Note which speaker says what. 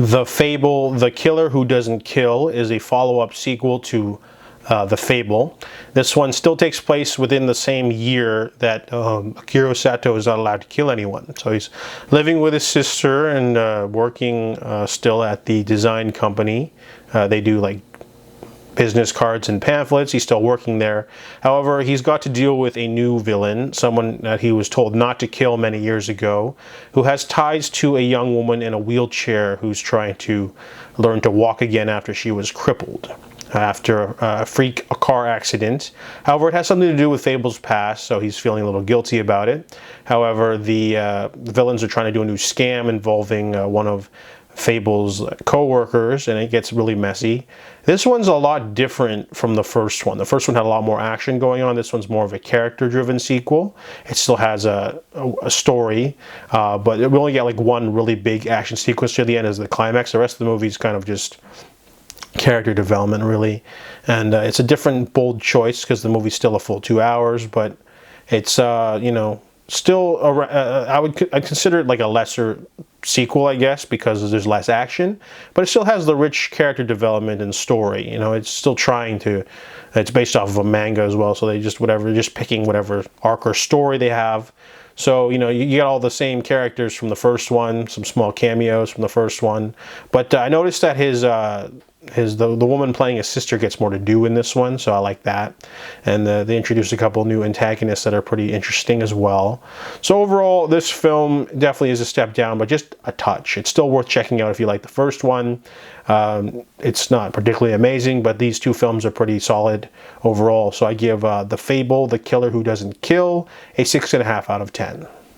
Speaker 1: The Fable, The Killer Who Doesn't Kill is a follow-up sequel to The Fable. This one still takes place within the same year that Akira Sato is not allowed to kill anyone. So he's living with his sister and working still at the design company. They do like business cards and pamphlets. He's still working there. However, he's got to deal with a new villain, someone that he was told not to kill many years ago, who has ties to a young woman in a wheelchair who's trying to learn to walk again after she was crippled after a car accident. However, it has something to do with Fable's past, so he's feeling a little guilty about it. However, the villains are trying to do a new scam involving one of Fable's co-workers, and it gets really messy. This one's a lot different from the first one. The first one had a lot more action going on. This one's more of a character-driven sequel. It still has a story, but we only get like one really big action sequence to the end as the climax. The rest of the movie is kind of just character development, really. And it's a different, bold choice because the movie's still a full 2 hours, but it's, you know, still, I'd consider it like a lesser sequel, I guess, because there's less action, but it still has the rich character development and story. You know, it's still trying to, it's based off of a manga as well, so they just picking whatever arc or story they have. So, you know, you get all the same characters from the first one, some small cameos from the first one, but I noticed that the woman playing his sister gets more to do in this one, so I like that. And they introduced a couple new antagonists that are pretty interesting as well. So overall, this film definitely is a step down, but just a touch. It's still worth checking out if you like the first one. It's not particularly amazing, but these two films are pretty solid overall. So I give The Fable, The Killer Who Doesn't Kill a 6.5 out of 10.